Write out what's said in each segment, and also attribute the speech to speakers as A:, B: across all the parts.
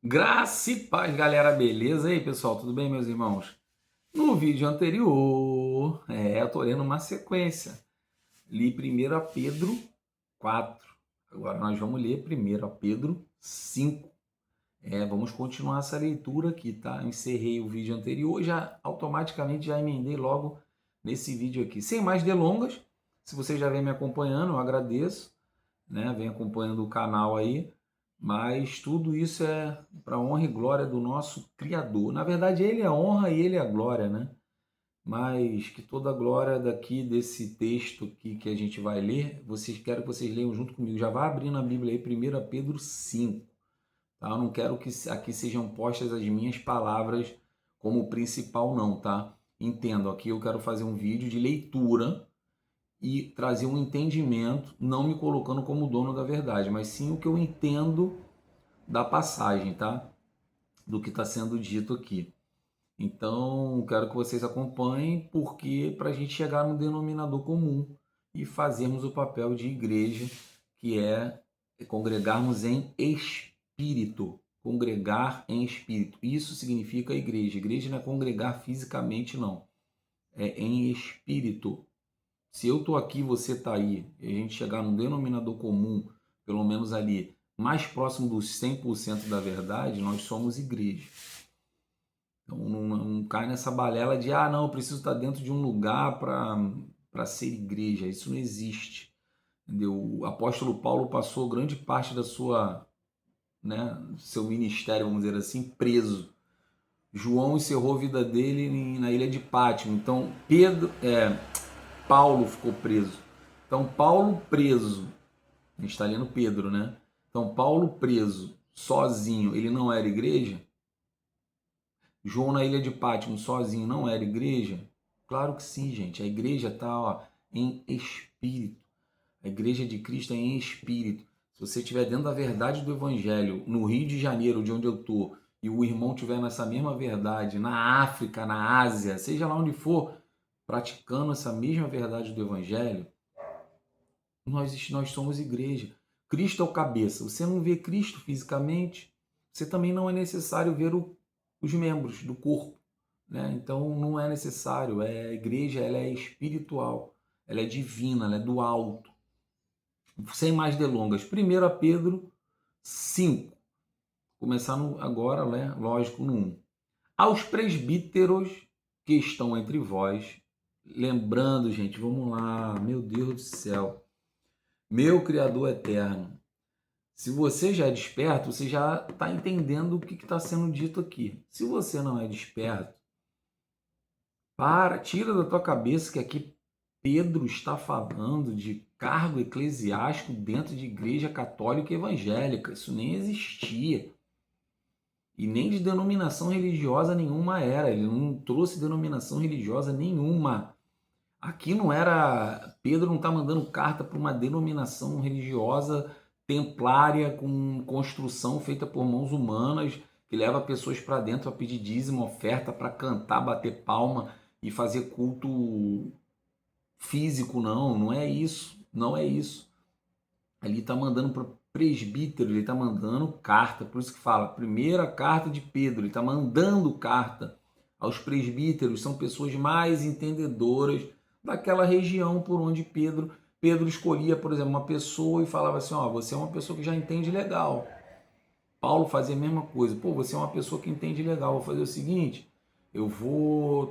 A: Graça e paz, galera, beleza? E aí, pessoal, tudo bem, meus irmãos? No vídeo anterior, eu tô lendo uma sequência. Li 1 Pedro 4. Agora nós vamos ler 1 Pedro 5. Vamos continuar essa leitura aqui, tá? Encerrei o vídeo anterior, já automaticamente já emendei logo nesse vídeo aqui. Sem mais delongas, se você já vem me acompanhando, eu agradeço, né? Vem acompanhando o canal aí. Mas tudo isso é para honra e glória do nosso Criador. Na verdade, Ele é a honra e Ele é a glória, né? Mas que toda a glória daqui desse texto aqui que a gente vai ler, quero que vocês leiam junto comigo. Já vai abrindo a Bíblia aí, 1 Pedro 5. Tá? Eu não quero que aqui sejam postas as minhas palavras como principal, não, tá? Entendo, aqui eu quero fazer um vídeo de leitura e trazer um entendimento, não me colocando como dono da verdade, mas sim o que eu entendo da passagem, tá? Do que está sendo dito aqui. Então, quero que vocês acompanhem, porque para a gente chegar no denominador comum e fazermos o papel de igreja, que é congregarmos em espírito. Congregar em espírito. Isso significa igreja. Igreja não é congregar fisicamente, não. É em espírito. Se eu estou aqui, você está aí, e a gente chegar num denominador comum, pelo menos ali, mais próximo dos 100% da verdade, nós somos igreja. Então não cai nessa balela de, não, eu preciso estar dentro de um lugar para ser igreja. Isso não existe. Entendeu? O apóstolo Paulo passou grande parte da sua, né, seu ministério, vamos dizer assim, preso. João encerrou a vida dele na ilha de Pátimo. Então Paulo ficou preso. Então Paulo preso, a gente está lendo Pedro, né? Então Paulo preso, sozinho, ele não era igreja? João na ilha de Pátimo sozinho não era igreja? Claro que sim, gente. A igreja está em espírito. A igreja de Cristo é em espírito. Se você estiver dentro da verdade do Evangelho, no Rio de Janeiro, de onde eu estou, e o irmão estiver nessa mesma verdade, na África, na Ásia, seja lá onde for, praticando essa mesma verdade do Evangelho, nós somos igreja. Cristo é o cabeça. Você não vê Cristo fisicamente, você também não é necessário ver os membros do corpo, né? Então não é necessário. A igreja, ela é espiritual, ela é divina, ela é do alto. Sem mais delongas, 1 Pedro 5. Começando agora, né? Lógico, no 1. Aos presbíteros que estão entre vós, lembrando, gente, vamos lá, meu Deus do céu, meu Criador eterno, se você já é desperto, você já está entendendo o que está sendo dito aqui. Se você não é desperto, tira da tua cabeça que aqui Pedro está falando de cargo eclesiástico dentro de igreja católica e evangélica. Isso nem existia. E nem de denominação religiosa nenhuma era. Ele não trouxe denominação religiosa nenhuma. Aqui não era. Pedro não está mandando carta para uma denominação religiosa templária com construção feita por mãos humanas, que leva pessoas para dentro a pedir dízimo, oferta, para cantar, bater palma e fazer culto físico, não é isso, não é isso. Ali está mandando para presbítero, ele está mandando carta, por isso que fala, primeira carta de Pedro, ele está mandando carta aos presbíteros, são pessoas mais entendedoras daquela região por onde Pedro escolhia, por exemplo, uma pessoa e falava assim, você é uma pessoa que já entende legal. Paulo fazia a mesma coisa, você é uma pessoa que entende legal, vou fazer o seguinte,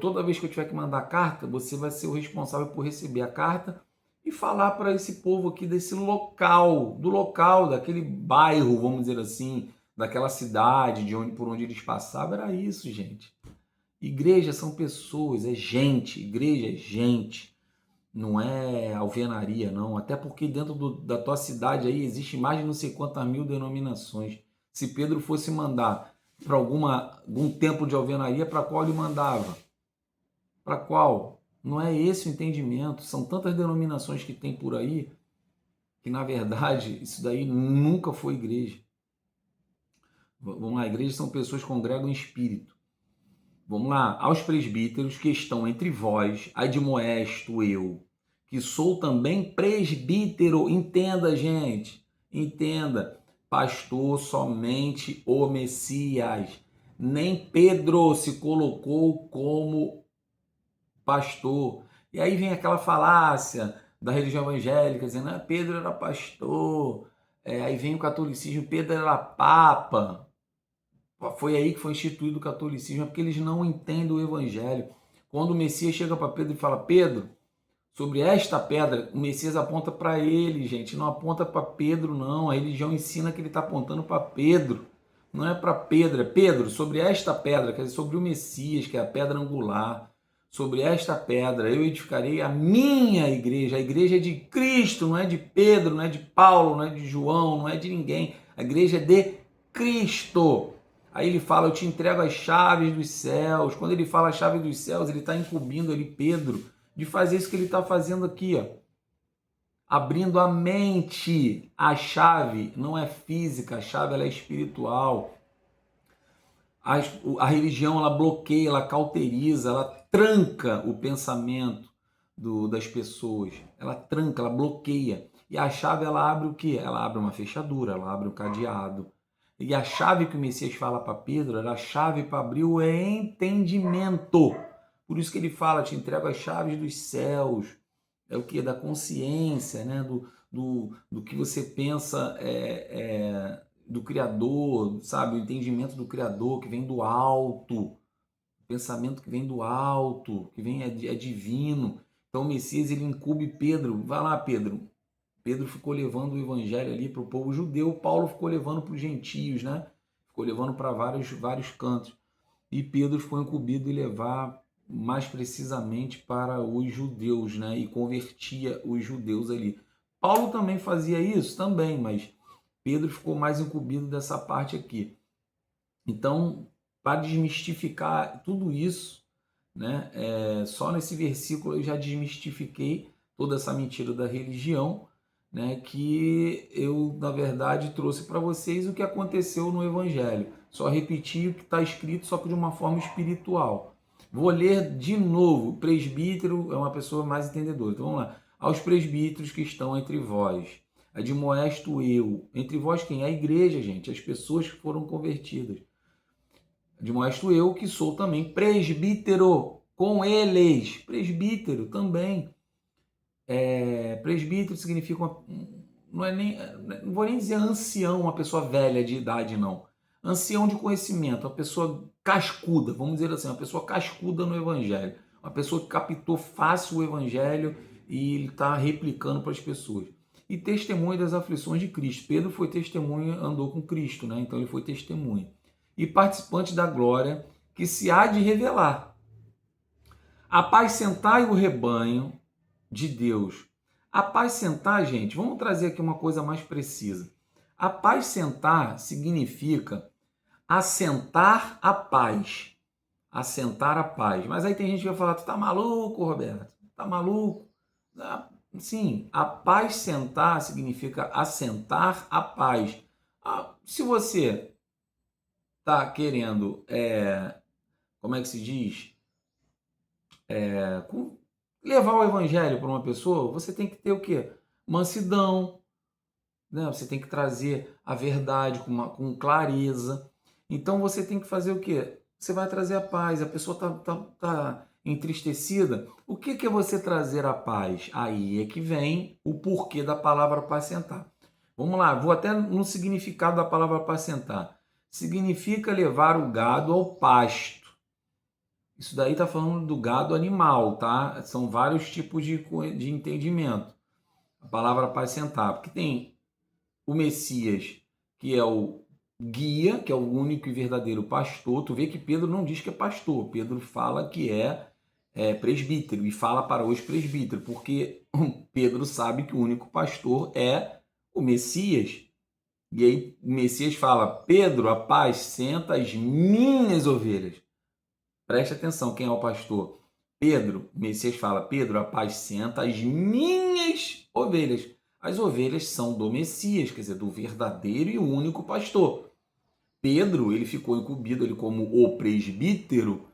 A: toda vez que eu tiver que mandar carta, você vai ser o responsável por receber a carta e falar para esse povo aqui desse local, daquele bairro, vamos dizer assim, daquela cidade, por onde eles passavam, era isso, gente. Igreja são pessoas, é gente, igreja é gente, não é alvenaria, não. Até porque dentro da tua cidade aí existe mais de não sei quantas mil denominações. Se Pedro fosse mandar para algum templo de alvenaria, para qual ele mandava? Para qual? Não é esse o entendimento. São tantas denominações que tem por aí que, na verdade, isso daí nunca foi igreja. Vamos lá, igreja são pessoas que congregam em espírito. Vamos lá, aos presbíteros que estão entre vós, admoesto eu, que sou também presbítero. Entenda, gente, entenda. pastor somente o Messias. Nem Pedro se colocou como pastor. E aí vem aquela falácia da religião evangélica, dizendo que Pedro era pastor. Aí vem o catolicismo, Pedro era papa. Foi aí que foi instituído o catolicismo, é porque eles não entendem o evangelho. Quando o Messias chega para Pedro e fala, Pedro, sobre esta pedra, o Messias aponta para ele, gente, não aponta para Pedro, não. A religião ensina que ele está apontando para Pedro, não é para Pedro, é Pedro, sobre esta pedra, quer dizer, sobre o Messias, que é a pedra angular. Sobre esta pedra eu edificarei a minha igreja. A igreja é de Cristo, não é de Pedro, não é de Paulo, não é de João, não é de ninguém. A igreja é de Cristo. Aí ele fala, eu te entrego as chaves dos céus. Quando ele fala as chaves dos céus, ele está incumbindo ali Pedro de fazer isso que ele está fazendo aqui, ó. Abrindo a mente. A chave não é física, a chave ela é espiritual. A religião ela bloqueia, ela cauteriza, ela tranca o pensamento das pessoas. Ela tranca, ela bloqueia. E a chave ela abre o quê? Ela abre uma fechadura, ela abre um cadeado. E a chave que o Messias fala para Pedro era a chave para abrir o entendimento. Por isso que ele fala, te entrego as chaves dos céus. É o que? Da consciência, né? Do que você pensa do Criador, sabe? O entendimento do Criador que vem do alto. O pensamento que vem do alto, que vem é divino. Então o Messias ele incube Pedro. Vai lá, Pedro. Pedro ficou levando o evangelho ali para o povo judeu, Paulo ficou levando para os gentios, né? Ficou levando para vários cantos. E Pedro foi incumbido de levar mais precisamente para os judeus, né? E convertia os judeus ali. Paulo também fazia isso, também, mas Pedro ficou mais incumbido dessa parte aqui. Então, para desmistificar tudo isso, né? Só nesse versículo eu já desmistifiquei toda essa mentira da religião, né, que eu, na verdade, trouxe para vocês o que aconteceu no Evangelho. Só repetir o que está escrito, só que de uma forma espiritual. Vou ler de novo. O presbítero é uma pessoa mais entendedora. Então vamos lá. Aos presbíteros que estão entre vós, admoesto eu. Entre vós quem? A igreja, gente. As pessoas que foram convertidas. Admoesto eu, que sou também presbítero com eles. Presbítero também. Presbítero significa não vou nem dizer ancião, uma pessoa velha de idade, não. Ancião de conhecimento, uma pessoa cascuda, vamos dizer assim, uma pessoa cascuda no evangelho, uma pessoa que captou fácil o evangelho e ele está replicando para as pessoas. E testemunha das aflições de Cristo. Pedro foi testemunha, andou com Cristo, né? Então ele foi testemunha. E participante da glória que se há de revelar. Apacentai o rebanho de Deus. Apacentar, gente, vamos trazer aqui uma coisa mais precisa. Apacentar significa assentar a paz. Assentar a paz. Mas aí tem gente que vai falar, tu tá maluco, Roberto? Tá maluco? Sim, apacentar significa assentar a paz. Se você tá querendo, como é que se diz? Levar o evangelho para uma pessoa, você tem que ter o quê? Mansidão, né? Você tem que trazer a verdade com clareza. Então você tem que fazer o quê? Você vai trazer a paz. A pessoa tá entristecida. O que é você trazer a paz? Aí é que vem o porquê da palavra apacentar. Vamos lá, vou até no significado da palavra apacentar. Significa levar o gado ao pasto. Isso daí está falando do gado animal, tá? São vários tipos de entendimento. A palavra apacentar, porque tem o Messias, que é o guia, que é o único e verdadeiro pastor. Tu vê que Pedro não diz que é pastor, Pedro fala que é presbítero e fala para os presbíteros, porque Pedro sabe que o único pastor é o Messias. E aí o Messias fala, Pedro, apacenta as minhas ovelhas. Preste atenção, quem é o pastor? Pedro, o Messias fala, Pedro, apacenta as minhas ovelhas. As ovelhas são do Messias, quer dizer, do verdadeiro e único pastor. Pedro, ele ficou incumbido, ele como o presbítero,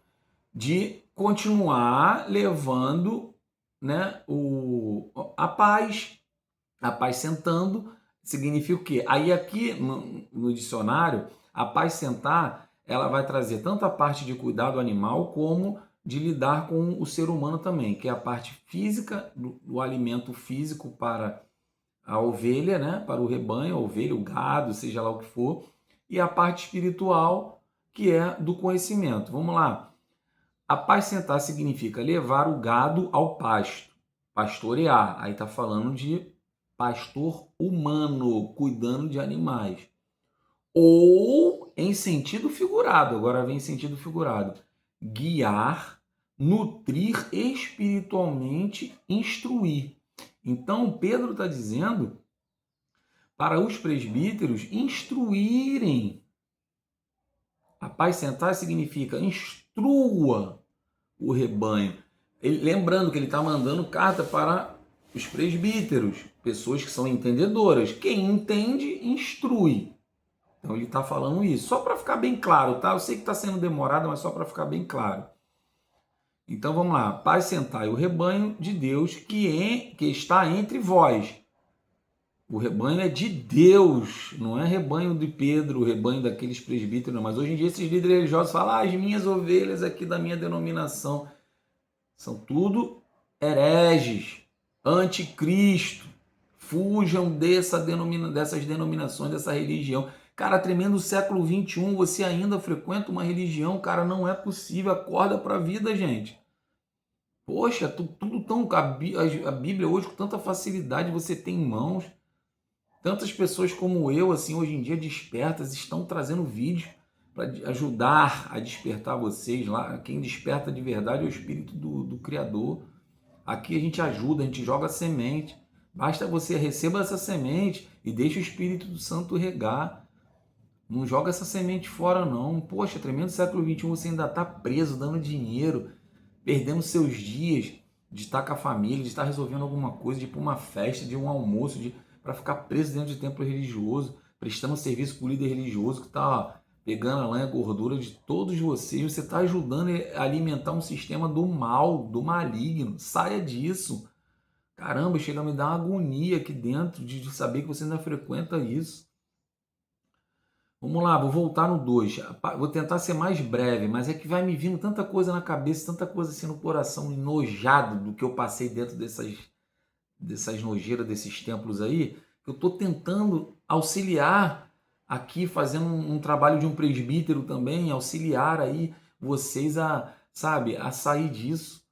A: de continuar levando, né, a paz, apacentando significa o quê? Aí aqui no dicionário, apacentar, ela vai trazer tanto a parte de cuidar do animal como de lidar com o ser humano também, que é a parte física, do alimento físico para a ovelha, né? Para o rebanho, a ovelha, o gado, seja lá o que for, e a parte espiritual, que é do conhecimento. Vamos lá. Apacentar significa levar o gado ao pasto, pastorear. Aí está falando de pastor humano, cuidando de animais. Ou em sentido figurado, agora vem em sentido figurado, guiar, nutrir espiritualmente, instruir. Então, Pedro está dizendo para os presbíteros instruírem. Apacentar significa instrua o rebanho. Lembrando que ele está mandando carta para os presbíteros, pessoas que são entendedoras. Quem entende, instrui. Então ele está falando isso, só para ficar bem claro, tá? Eu sei que está sendo demorado, mas só para ficar bem claro. Então vamos lá, apacentai o rebanho de Deus que está entre vós. O rebanho é de Deus, não é rebanho de Pedro, o rebanho daqueles presbíteros, não. Mas hoje em dia esses líderes religiosos falam, as minhas ovelhas aqui da minha denominação são tudo hereges, anticristo, fujam dessas denominações, dessa religião. Cara, tremendo século XXI, você ainda frequenta uma religião, cara, não é possível, acorda para a vida, gente. Poxa, tudo tão... A Bíblia hoje com tanta facilidade você tem em mãos. Tantas pessoas como eu, assim, hoje em dia despertas, estão trazendo vídeos para ajudar a despertar vocês lá. Quem desperta de verdade é o Espírito do Criador. Aqui a gente ajuda, a gente joga semente. Basta você receba essa semente e deixa o Espírito Santo regar. Não joga essa semente fora, não. Poxa, tremendo século XXI, você ainda está preso, dando dinheiro, perdendo seus dias de estar com a família, de estar resolvendo alguma coisa, de ir para uma festa, de um almoço, para ficar preso dentro de templo religioso, prestando serviço para o líder religioso que está pegando a lã e a gordura de todos vocês. Você está ajudando a alimentar um sistema do mal, do maligno. Saia disso. Caramba, chega a me dar uma agonia aqui dentro de saber que você ainda frequenta isso. Vamos lá, vou voltar no 2. Vou tentar ser mais breve, mas é que vai me vindo tanta coisa na cabeça, tanta coisa assim no coração, enojado do que eu passei dentro dessas nojeiras, desses templos aí, que eu estou tentando auxiliar aqui, fazendo um trabalho de um presbítero também, auxiliar aí vocês a, sabe, a sair disso,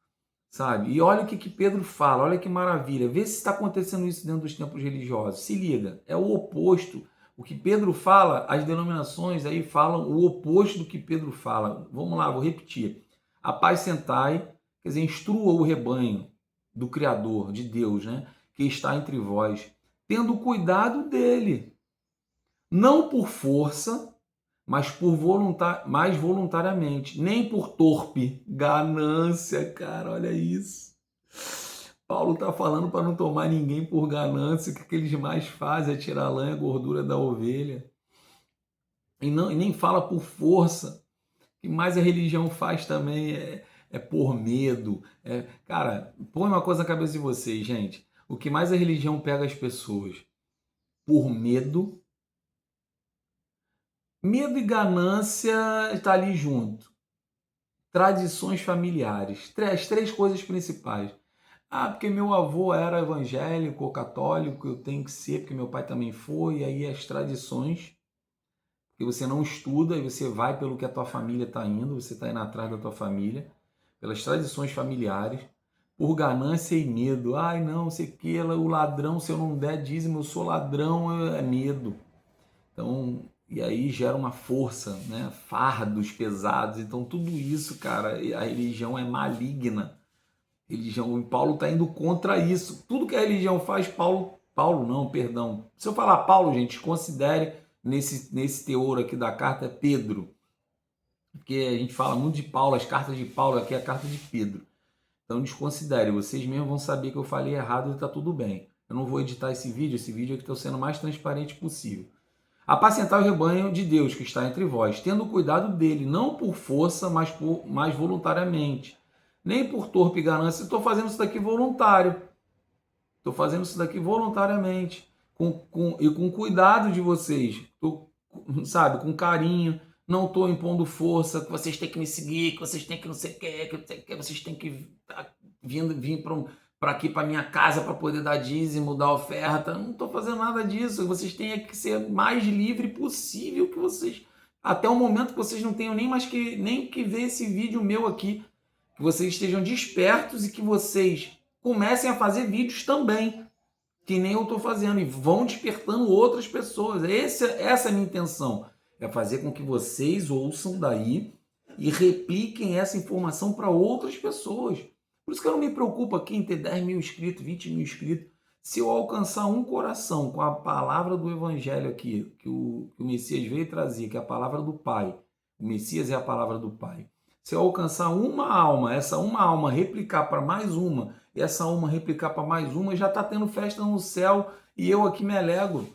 A: sabe? E olha o que Pedro fala, olha que maravilha. Vê se está acontecendo isso dentro dos templos religiosos. Se liga, é o oposto. O que Pedro fala, as denominações aí falam o oposto do que Pedro fala. Vamos lá, vou repetir. Apacentai, quer dizer, instrua o rebanho do Criador, de Deus, né? Que está entre vós, tendo cuidado dele. Não por força, mas mais voluntariamente. Nem por torpe ganância, cara, olha isso. Paulo está falando para não tomar ninguém por ganância, que o que eles mais fazem é tirar a lã e a gordura da ovelha. E nem fala por força. O que mais a religião faz também é por medo. Cara, põe uma coisa na cabeça de vocês, gente. O que mais a religião pega as pessoas? Por medo. Medo e ganância está ali junto. Tradições familiares. As três coisas principais. Ah, porque meu avô era evangélico ou católico, eu tenho que ser, porque meu pai também foi, e aí as tradições, porque você não estuda e você vai pelo que a tua família está indo, você está indo atrás da tua família, pelas tradições familiares, por ganância e medo. Ai, não, sei que o ladrão, se eu não der dízimo, eu sou ladrão, é medo. Então, e aí gera uma força, né? Fardos pesados. Então, tudo isso, cara, a religião é maligna. Religião, e Paulo está indo contra isso. Tudo que a religião faz, Paulo não, perdão. Se eu falar Paulo, gente, considere nesse teor aqui da carta é Pedro. Porque a gente fala muito de Paulo, as cartas de Paulo, aqui é a carta de Pedro. Então desconsidere, vocês mesmos vão saber que eu falei errado e está tudo bem. Eu não vou editar esse vídeo aqui estou sendo o mais transparente possível. Apacentar o rebanho de Deus que está entre vós, tendo cuidado dele, não por força, mas mais voluntariamente. Nem por torpe ganância, estou fazendo isso daqui voluntário. Estou fazendo isso daqui voluntariamente. e com cuidado de vocês, sabe, com carinho, não estou impondo força, que vocês têm que me seguir, que vocês têm que não sei o que vocês têm que vir para aqui, para minha casa, para poder dar dízimo, dar oferta. Não estou fazendo nada disso. Vocês têm que ser mais livre possível, que vocês, até o momento que vocês não tenham nem que ver esse vídeo meu aqui, que vocês estejam despertos e que vocês comecem a fazer vídeos também, que nem eu estou fazendo, e vão despertando outras pessoas. Essa é a minha intenção, é fazer com que vocês ouçam daí e repliquem essa informação para outras pessoas. Por isso que eu não me preocupo aqui em ter 10 mil inscritos, 20 mil inscritos. Se eu alcançar um coração com a palavra do Evangelho aqui, que o Messias veio trazer, que é a palavra do Pai, o Messias é a palavra do Pai. Se eu alcançar uma alma, essa uma alma replicar para mais uma, e essa uma replicar para mais uma, já está tendo festa no céu, e eu aqui me alegro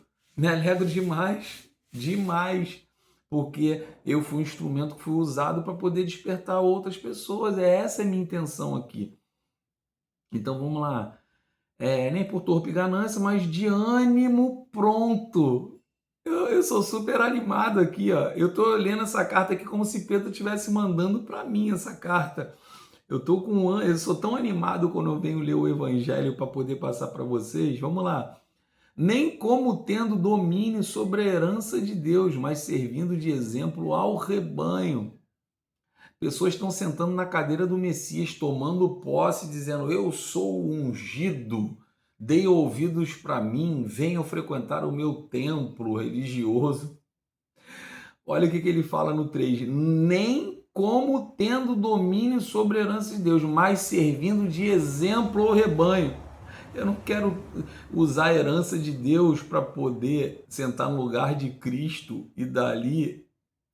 A: demais, demais, porque eu fui um instrumento que fui usado para poder despertar outras pessoas. Essa é a minha intenção aqui. Então vamos lá, nem por torpe ganância, mas de ânimo pronto. Eu sou super animado aqui, ó. Eu tô lendo essa carta aqui como se Pedro estivesse mandando para mim essa carta. Eu sou tão animado quando eu venho ler o Evangelho para poder passar para vocês. Vamos lá. Nem como tendo domínio sobre a herança de Deus, mas servindo de exemplo ao rebanho. Pessoas estão sentando na cadeira do Messias, tomando posse, dizendo: eu sou o ungido, dei ouvidos para mim, venham frequentar o meu templo religioso. Olha o que ele fala no 3. Nem como tendo domínio sobre a herança de Deus, mas servindo de exemplo ao rebanho. Eu não quero usar a herança de Deus para poder sentar no lugar de Cristo e dali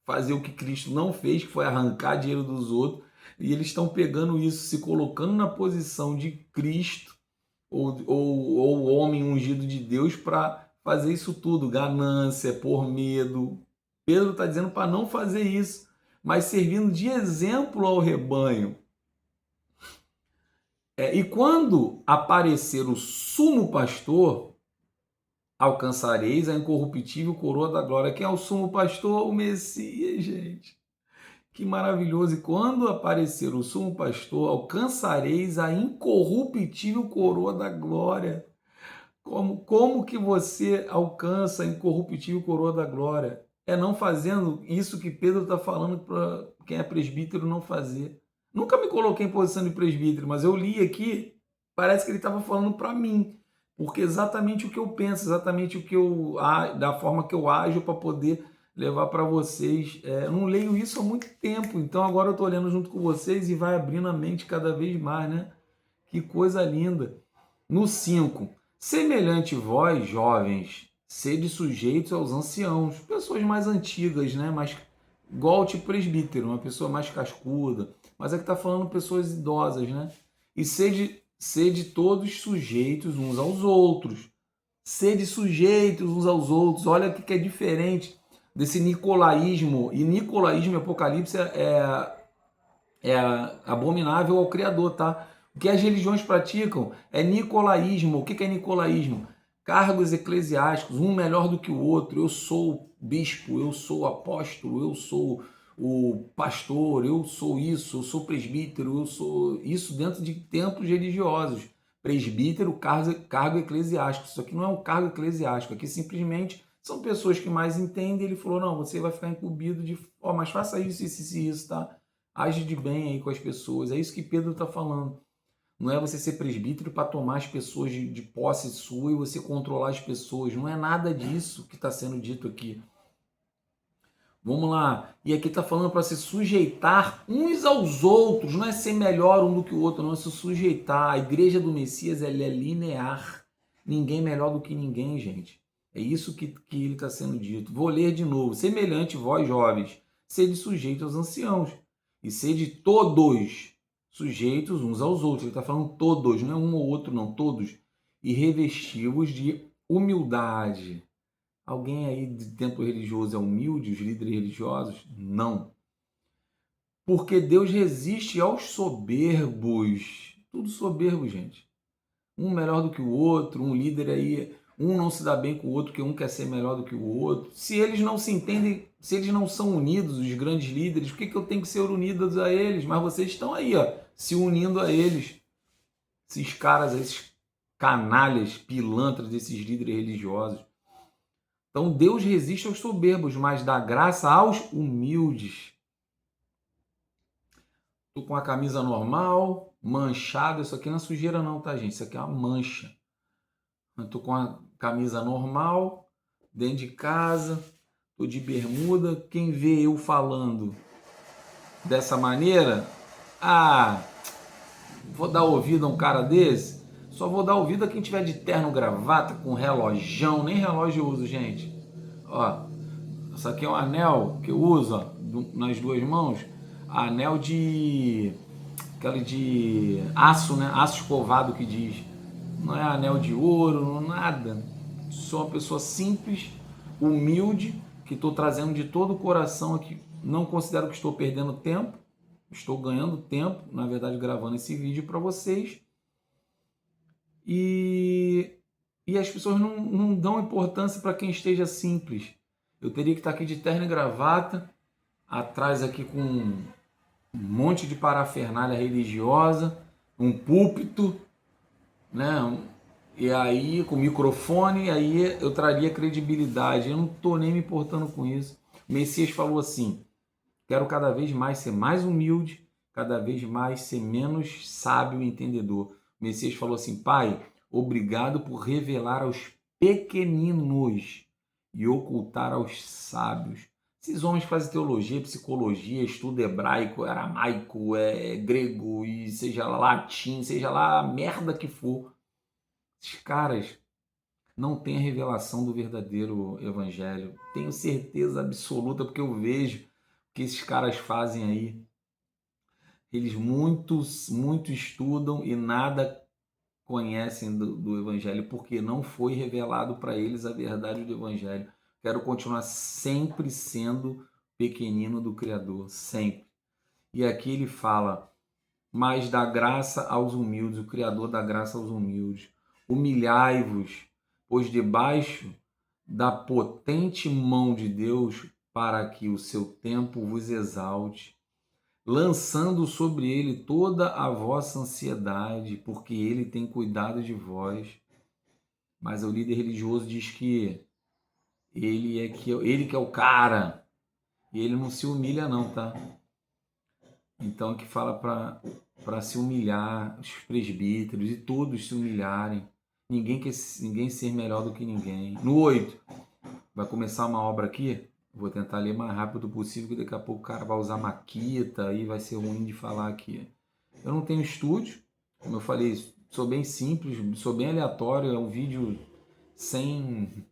A: fazer o que Cristo não fez, que foi arrancar dinheiro dos outros. E eles estão pegando isso, se colocando na posição de Cristo ou homem ungido de Deus para fazer isso tudo. Ganância, por medo. Pedro está dizendo para não fazer isso, mas servindo de exemplo ao rebanho. E quando aparecer o sumo pastor, alcançareis a incorruptível coroa da glória. Quem é o sumo pastor? O Messias, gente. Que maravilhoso. E quando aparecer o sumo pastor, alcançareis a incorruptível coroa da glória. Como que você alcança a incorruptível coroa da glória? É não fazendo isso que Pedro está falando para quem é presbítero não fazer. Nunca me coloquei em posição de presbítero, mas eu li aqui, parece que ele estava falando para mim, porque exatamente o que eu penso, exatamente da forma que eu ajo para poder levar para vocês. Eu não leio isso há muito tempo, então agora eu estou lendo junto com vocês e vai abrindo a mente cada vez mais, né? Que coisa linda. No 5, semelhante vós, jovens, sede sujeitos aos anciãos, pessoas mais antigas, né? Mas igual tipo presbítero, uma pessoa mais cascuda, mas aqui está falando pessoas idosas, né? E sede todos sujeitos uns aos outros. Sede sujeitos uns aos outros. Olha o que é diferente desse nicolaísmo. E nicolaísmo e Apocalipse é abominável ao Criador, tá? O que as religiões praticam é nicolaísmo. O que é nicolaísmo? Cargos eclesiásticos, um melhor do que o outro. Eu sou bispo, eu sou apóstolo, eu sou o pastor, eu sou isso, eu sou presbítero, eu sou isso dentro de templos religiosos. Presbítero, cargo eclesiástico. Isso aqui não é um cargo eclesiástico, aqui simplesmente são pessoas que mais entendem. Ele falou: não, você vai ficar incumbido de, mas faça isso, isso, tá? Age de bem aí com as pessoas. É isso que Pedro está falando. Não é você ser presbítero para tomar as pessoas de posse sua e você controlar as pessoas. Não é nada disso que está sendo dito aqui. Vamos lá. E aqui está falando para se sujeitar uns aos outros. Não é ser melhor um do que o outro, não. É se sujeitar. A igreja do Messias ela é linear. Ninguém melhor do que ninguém, gente. É isso que ele está sendo dito. Vou ler de novo. Semelhante vós, jovens, sede sujeitos aos anciãos. E sede todos sujeitos uns aos outros. Ele está falando todos, não é um ou outro, não. Todos. E revesti-vos de humildade. Alguém aí de templo religioso é humilde, os líderes religiosos? Não. Porque Deus resiste aos soberbos. Tudo soberbo, gente. Um melhor do que o outro, um líder aí, Um não se dá bem com o outro, que um quer ser melhor do que o outro. Se eles não se entendem, se eles não são unidos, os grandes líderes, por que eu tenho que ser unido a eles? Mas vocês estão aí, ó, se unindo a eles. Esses caras, esses canalhas, pilantras desses líderes religiosos. Então Deus resiste aos soberbos, mas dá graça aos humildes. Tô com a camisa normal, manchada. Isso aqui não é sujeira não, tá, gente? Isso aqui é uma mancha. Eu tô com a camisa normal, dentro de casa, tô de bermuda. Quem vê eu falando dessa maneira, vou dar ouvido a um cara desse? Só vou dar ouvido a quem tiver de terno, gravata, com relojão. Nem relógio eu uso, gente. Ó, isso aqui é um anel que eu uso, ó, nas duas mãos. Anel de... aquele de aço, né? Aço escovado que diz. Não é anel de ouro, nada. Sou uma pessoa simples, humilde, que estou trazendo de todo o coração aqui. Não considero que estou perdendo tempo. Estou ganhando tempo, na verdade, gravando esse vídeo para vocês. E as pessoas não dão importância para quem esteja simples. Eu teria que estar aqui de terno e gravata, atrás aqui com um monte de parafernália religiosa, um púlpito, né? E aí, com microfone, aí eu traria credibilidade. Eu não estou nem me importando com isso. O Messias falou assim: quero cada vez mais ser mais humilde, cada vez mais ser menos sábio e entendedor. O Messias falou assim: Pai, obrigado por revelar aos pequeninos e ocultar aos sábios. Esses homens fazem teologia, psicologia, estudo hebraico, aramaico, grego e seja lá latim, seja lá a merda que for. Esses caras não têm a revelação do verdadeiro evangelho. Tenho certeza absoluta, porque eu vejo o que esses caras fazem aí. Eles muito estudam e nada conhecem do evangelho, porque não foi revelado para eles a verdade do evangelho. Quero continuar sempre sendo pequenino do Criador, sempre. E aqui ele fala: mas dá graça aos humildes, o Criador dá graça aos humildes. Humilhai-vos, pois debaixo da potente mão de Deus, para que o seu tempo vos exalte, lançando sobre ele toda a vossa ansiedade, porque ele tem cuidado de vós. Mas o líder religioso diz que ele que é o cara, e ele não se humilha não, tá? Então que fala para se humilhar, os presbíteros e todos se humilharem. Ninguém ser melhor do que ninguém. No 8, vai começar uma obra aqui. Vou tentar ler o mais rápido possível, que daqui a pouco o cara vai usar maquita e vai ser ruim de falar aqui. Eu não tenho estúdio, como eu falei, sou bem simples, sou bem aleatório, é um vídeo sem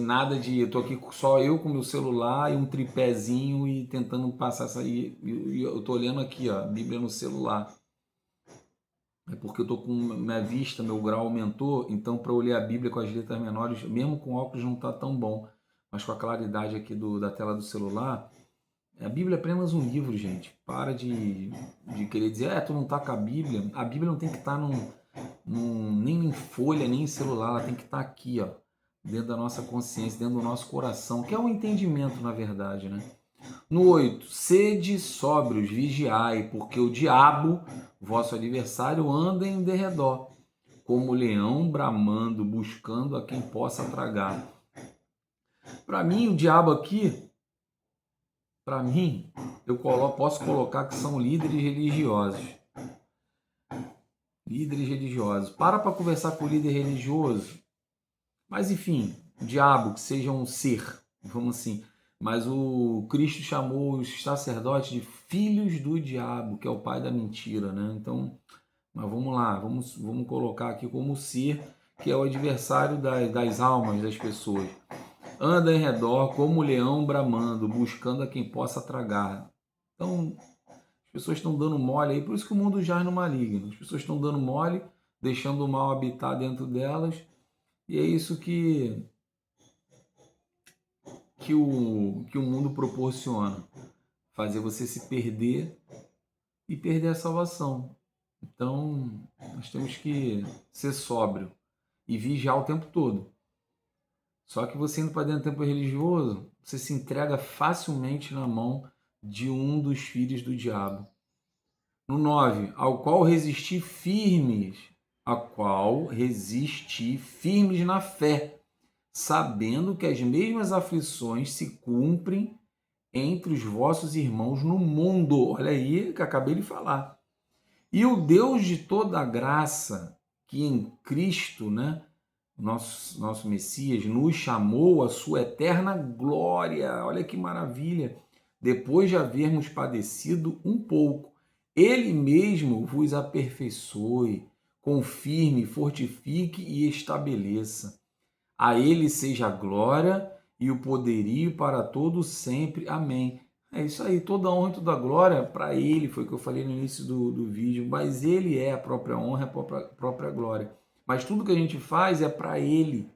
A: nada de... Eu tô aqui só eu com meu celular e um tripézinho e tentando passar essa aí. Eu tô olhando aqui, ó, a Bíblia no celular. É porque eu tô com minha vista, meu grau aumentou, então para eu ler a Bíblia com as letras menores, mesmo com óculos não tá tão bom, mas com a claridade aqui da tela do celular, a Bíblia é apenas um livro, gente. Para de querer dizer, tu não tá com a Bíblia. A Bíblia não tem que estar nem em folha, nem em celular, ela tem que estar aqui, ó, dentro da nossa consciência, dentro do nosso coração, que é o entendimento, na verdade, né? No 8, sede sóbrios, vigiai, porque o diabo, vosso adversário, anda em derredor, como leão bramando, buscando a quem possa tragar. Para mim, o diabo aqui, eu posso colocar que são líderes religiosos. Líderes religiosos. Para conversar com o líder religioso. Mas enfim, o diabo, que seja um ser, vamos assim. Mas o Cristo chamou os sacerdotes de filhos do diabo, que é o pai da mentira, né? Então, mas vamos lá, vamos colocar aqui como ser, que é o adversário das almas das pessoas. Anda em redor como leão bramando, buscando a quem possa tragar. Então, as pessoas estão dando mole aí, por isso que o mundo jaz no maligno. As pessoas estão dando mole, deixando o mal habitar dentro delas, e é isso que o mundo proporciona. Fazer você se perder e perder a salvação. Então, nós temos que ser sóbrio e vigiar o tempo todo. Só que você indo para dentro do templo religioso, você se entrega facilmente na mão de um dos filhos do diabo. No 9, ao qual resistir firmes na fé, sabendo que as mesmas aflições se cumprem entre os vossos irmãos no mundo. Olha aí que acabei de falar. E o Deus de toda a graça, que em Cristo, né, nosso Messias, nos chamou à sua eterna glória. Olha que maravilha! Depois de havermos padecido um pouco, Ele mesmo vos aperfeiçoe, confirme, fortifique e estabeleça. A Ele seja a glória e o poderio para todos sempre. Amém. É isso aí, toda a honra e toda a glória para Ele, foi o que eu falei no início do vídeo, mas Ele é a própria honra, a própria glória. Mas tudo que a gente faz é para Ele.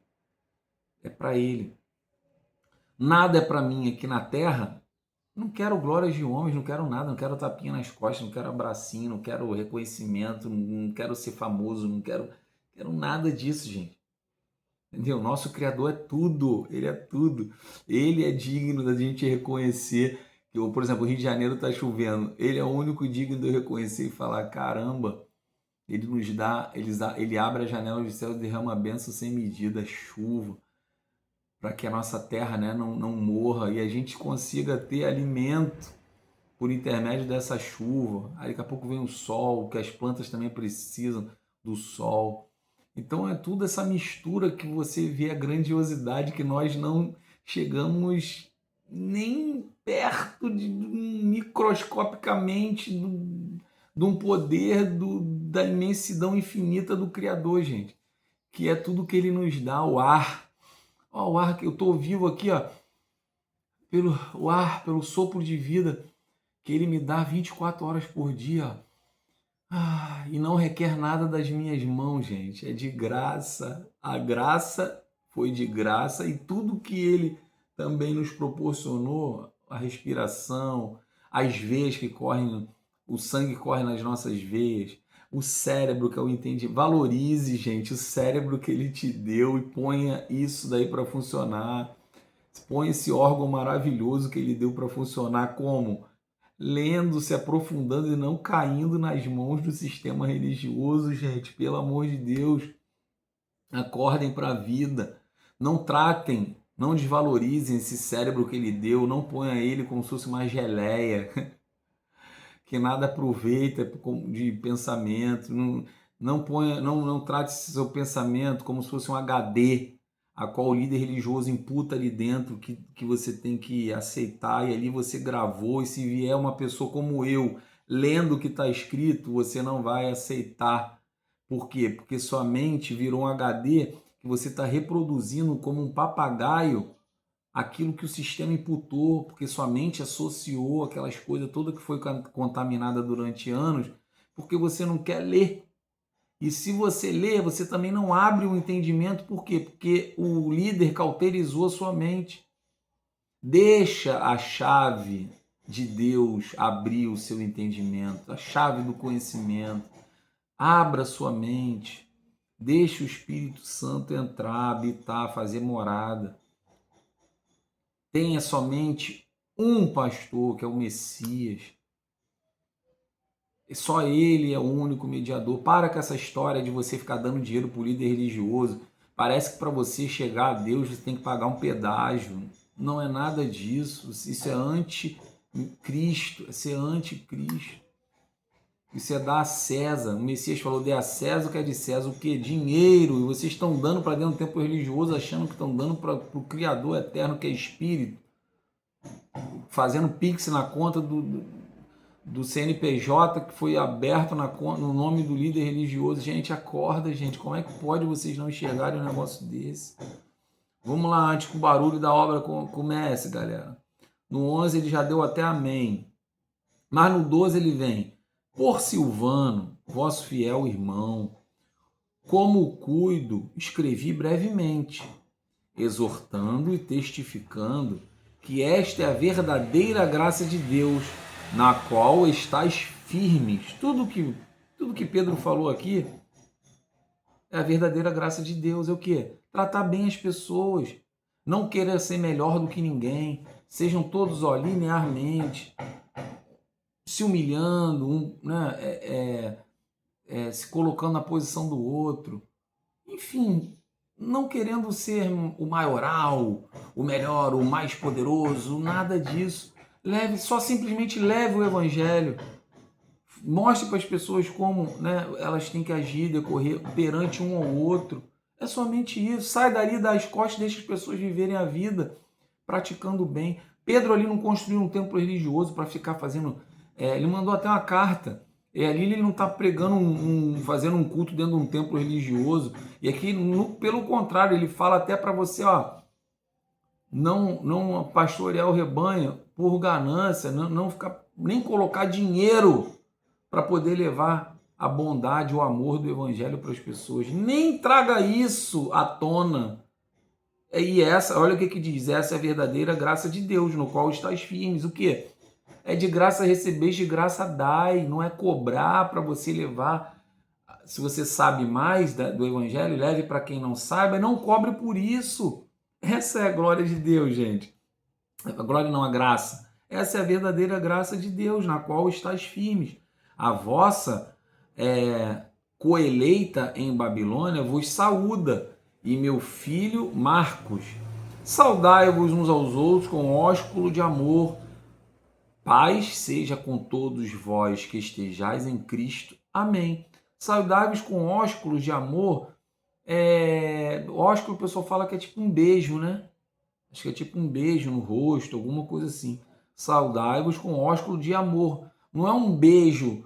A: É para Ele. Nada é para mim aqui na terra. Não quero glórias de homens, não quero nada, não quero tapinha nas costas, não quero abracinho, não quero reconhecimento, não quero ser famoso, não quero nada disso, gente. Entendeu? Nosso Criador é tudo, Ele é tudo. Ele é digno da gente reconhecer. Que, por exemplo, o Rio de Janeiro está chovendo. Ele é o único digno de eu reconhecer e falar, caramba, Ele nos dá, Ele abre a janela do céu e derrama a bênção sem medida, chuva, para que a nossa terra, né, não morra e a gente consiga ter alimento por intermédio dessa chuva. Aí daqui a pouco vem o sol, que as plantas também precisam do sol. Então é tudo essa mistura que você vê a grandiosidade que nós não chegamos nem perto de microscopicamente de um poder da imensidão infinita do Criador, gente. Que é tudo que Ele nos dá, o ar. Ó, o ar que eu estou vivo aqui, ó, pelo ar, pelo sopro de vida que Ele me dá 24 horas por dia. E não requer nada das minhas mãos, gente. É de graça. A graça foi de graça e tudo que Ele também nos proporcionou, a respiração, as veias que correm, o sangue corre nas nossas veias, o cérebro que é o entendimento. Valorize, gente, o cérebro que Ele te deu e ponha isso daí para funcionar. Põe esse órgão maravilhoso que Ele deu para funcionar como? Lendo, se aprofundando e não caindo nas mãos do sistema religioso, gente. Pelo amor de Deus, acordem para a vida. Não tratem, não desvalorizem esse cérebro que Ele deu, não ponha ele como se fosse uma geleia, que nada aproveita de pensamento. Não trate seu pensamento como se fosse um HD, a qual o líder religioso imputa ali dentro que você tem que aceitar, e ali você gravou, e se vier uma pessoa como eu, lendo o que está escrito, você não vai aceitar. Por quê? Porque sua mente virou um HD que você está reproduzindo como um papagaio aquilo que o sistema imputou, porque sua mente associou aquelas coisas toda que foi contaminada durante anos, porque você não quer ler. E se você lê, você também não abre o entendimento. Por quê? Porque o líder cauterizou a sua mente. Deixa a chave de Deus abrir o seu entendimento, a chave do conhecimento. Abra sua mente. Deixa o Espírito Santo entrar, habitar, fazer morada. Tenha somente um pastor, que é o Messias. Só Ele é o único mediador. Para com essa história de você ficar dando dinheiro para o líder religioso. Parece que para você chegar a Deus você tem que pagar um pedágio. Não é nada disso. Isso é anticristo. Isso é anticristo. Isso é dar a César. O Messias falou: dê a César o que é de César. O que? Dinheiro. E vocês estão dando para dentro do templo religioso, achando que estão dando para o Criador eterno, que é Espírito. Fazendo pix na conta do CNPJ que foi aberto no nome do líder religioso. Gente, acorda, gente. Como é que pode vocês não enxergarem um negócio desse? Vamos lá, antes que o barulho da obra comece, galera. No 11 ele já deu até amém. Mas no 12 ele vem: por Silvano, vosso fiel irmão, como o cuido, escrevi brevemente, exortando e testificando que esta é a verdadeira graça de Deus, na qual estáis firmes. Tudo que Pedro falou aqui É a verdadeira graça de Deus. É o quê? Tratar bem as pessoas. Não querer ser melhor do que ninguém. Sejam todos, ó, linearmente, se humilhando, né? Se colocando na posição do outro. Enfim, não querendo ser o maioral, o melhor, o mais poderoso, nada disso. Só simplesmente leve o evangelho. Mostre para as pessoas como, né, elas têm que agir, decorrer perante um ao outro. É somente isso. Sai dali das costas, deixa as pessoas viverem a vida praticando bem. Pedro ali não construiu um templo religioso para ficar fazendo. Ele mandou até uma carta. Ali ele não está pregando, fazendo um culto dentro de um templo religioso. E aqui, pelo contrário, ele fala até para você, ó, não pastorear o rebanho por ganância, não ficar, nem colocar dinheiro para poder levar a bondade, o amor do evangelho para as pessoas. Nem traga isso à tona. E olha o que diz, essa é a verdadeira graça de Deus, no qual estás firmes. O quê? É de graça recebeis, de graça dai, não é cobrar para você levar. Se você sabe mais do evangelho, leve para quem não sabe, não cobre por isso. Essa é a glória de Deus, gente. A glória não, a graça. Essa é a verdadeira graça de Deus, na qual estáis firmes. A vossa coeleita em Babilônia vos saúda, e meu filho Marcos. Saudai-vos uns aos outros com ósculo de amor. Paz seja com todos vós que estejais em Cristo. Amém. Saudai-vos com ósculos de amor. Ósculo, o pessoal fala que é tipo um beijo, né? Acho que é tipo um beijo no rosto, alguma coisa assim. Saudai-vos com ósculo de amor. Não é um beijo.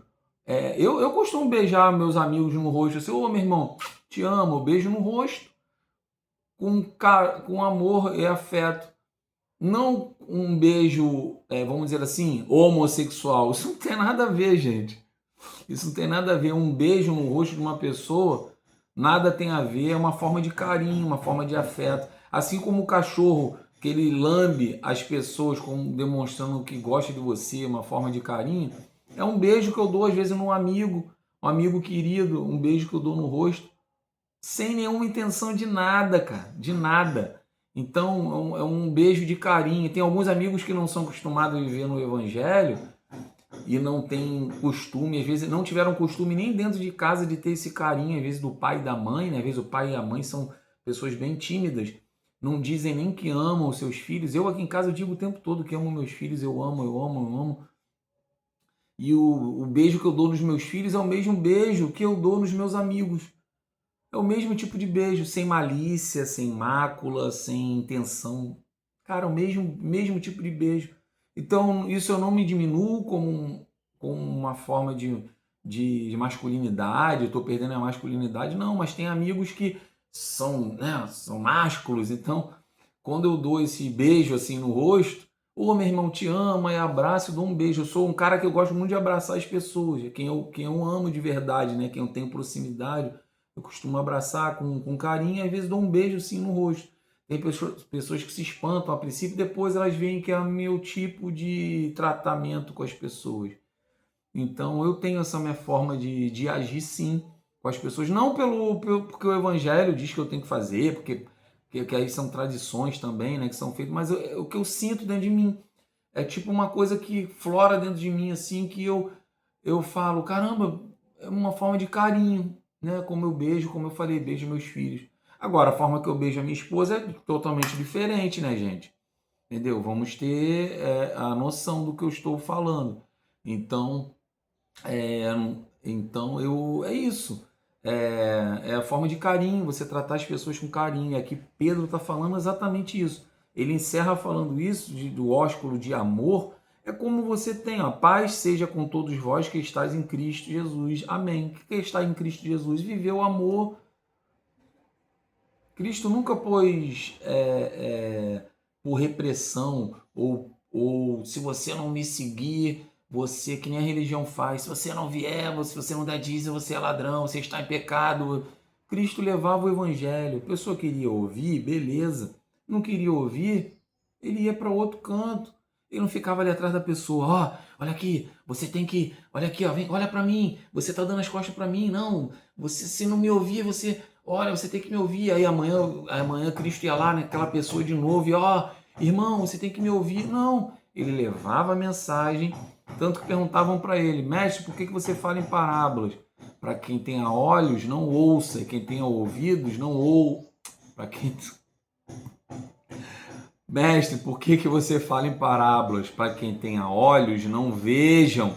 A: Eu costumo beijar meus amigos no rosto. Assim, ô meu irmão, te amo. Beijo no rosto. Com amor e afeto. Não um beijo, vamos dizer assim, homossexual. Isso não tem nada a ver, gente. Isso não tem nada a ver. Um beijo no rosto de uma pessoa, nada tem a ver. É uma forma de carinho, uma forma de afeto. Assim como o cachorro, que ele lambe as pessoas, como demonstrando que gosta de você, uma forma de carinho. É um beijo que eu dou, às vezes, num amigo, um amigo querido, um beijo que eu dou no rosto, sem nenhuma intenção de nada, cara, de nada. Então, é um beijo de carinho. Tem alguns amigos que não são acostumados a viver no evangelho e não têm costume, às vezes não tiveram costume nem dentro de casa de ter esse carinho, às vezes do pai e da mãe, né? Às vezes o pai e a mãe são pessoas bem tímidas, não dizem nem que amam os seus filhos. Eu aqui em casa eu digo o tempo todo que amo meus filhos, eu amo, eu amo, eu amo. E o beijo que eu dou nos meus filhos é o mesmo beijo que eu dou nos meus amigos. É o mesmo tipo de beijo, sem malícia, sem mácula, sem intenção. Cara, o mesmo tipo de beijo. Então, isso eu não me diminuo como uma forma de masculinidade, eu estou perdendo a masculinidade, não, mas tem amigos que são, né, são másculos, então, quando eu dou esse beijo assim no rosto, ô meu irmão, te amo, é abraço, eu dou um beijo. Eu sou um cara que eu gosto muito de abraçar as pessoas, quem eu amo de verdade, né, quem eu tenho proximidade, eu costumo abraçar com carinho, às vezes dou um beijo assim no rosto. Tem pessoas que se espantam a princípio, depois elas veem que é o meu tipo de tratamento com as pessoas. Então eu tenho essa minha forma de agir sim com as pessoas, não porque o evangelho diz que eu tenho que fazer, porque aí são tradições também, né, que são feitas, mas o que eu sinto dentro de mim é tipo uma coisa que flora dentro de mim, assim, que eu falo, caramba, é uma forma de carinho, né? Como eu beijo, como eu falei, beijo meus filhos. Agora, a forma que eu beijo a minha esposa é totalmente diferente, né, gente? Entendeu? Vamos ter a noção do que eu estou falando. Então, é, é isso. É a forma de carinho, você tratar as pessoas com carinho. E aqui Pedro está falando exatamente isso. Ele encerra falando isso do ósculo de amor. É como você tem, a paz seja com todos vós que estáis em Cristo Jesus. Amém. O que é estar em Cristo Jesus? Viver o amor. Cristo nunca pôs por repressão ou se você não me seguir, você, que nem a religião faz, se você não vier, se você não der dízimo, você é ladrão, você está em pecado. Cristo levava o evangelho. A pessoa queria ouvir, beleza. Não queria ouvir, ele ia para outro canto. Ele não ficava ali atrás da pessoa, ó, olha aqui, você tem que, olha aqui, ó, vem, olha para mim, você tá dando as costas para mim, não, você, se não me ouvir, você, olha, você tem que me ouvir. Aí amanhã Cristo ia lá naquela pessoa de novo e, ó, irmão, você tem que me ouvir. Não, ele levava a mensagem, tanto que perguntavam para ele, mestre, por que você fala em parábolas? Para quem tenha olhos, não ouça, e quem tenha ouvidos, não ouça. Para quem... Mestre, por que você fala em parábolas? Para quem tenha olhos, não vejam,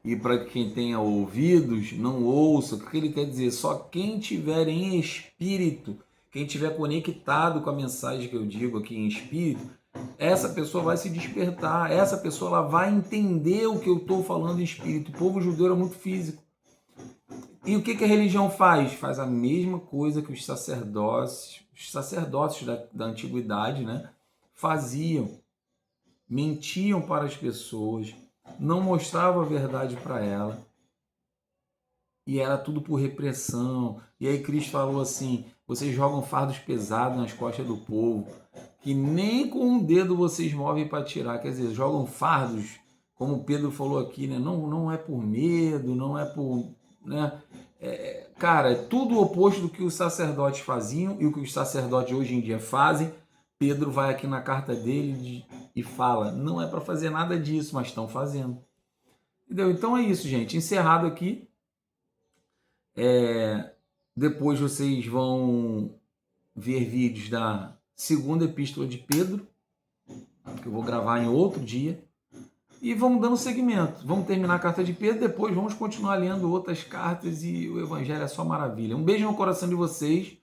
A: e para quem tenha ouvidos, não ouça. O que ele quer dizer? Só quem tiver em espírito, quem tiver conectado com a mensagem que eu digo aqui em espírito, essa pessoa vai se despertar, essa pessoa ela vai entender o que eu estou falando em espírito. O povo judeu era muito físico. E o que a religião faz? Faz a mesma coisa que os sacerdotes da antiguidade, né, faziam. Mentiam para as pessoas, não mostravam a verdade para ela. E era tudo por repressão. E aí Cristo falou assim, vocês jogam fardos pesados nas costas do povo, que nem com um dedo vocês movem para tirar. Quer dizer, jogam fardos, como Pedro falou aqui, né? Não é por medo, não é por... Né? Cara, é tudo o oposto do que os sacerdotes faziam e o que os sacerdotes hoje em dia fazem. Pedro vai aqui na carta dele e fala, não é para fazer nada disso, mas estão fazendo. Entendeu? Então é isso, gente. Encerrado aqui. Depois vocês vão ver vídeos da segunda epístola de Pedro, que eu vou gravar em outro dia. E vamos dando seguimento. Vamos terminar a carta de Pedro, depois vamos continuar lendo outras cartas e o Evangelho é só maravilha. Um beijo no coração de vocês.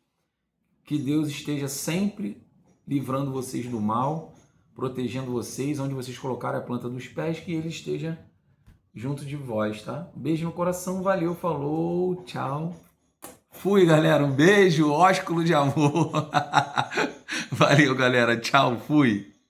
A: Que Deus esteja sempre livrando vocês do mal, protegendo vocês, onde vocês colocarem a planta dos pés, que Ele esteja junto de vós, tá? Beijo no coração, valeu, falou, tchau. Fui, galera, um beijo, ósculo de amor. Valeu, galera, tchau, fui.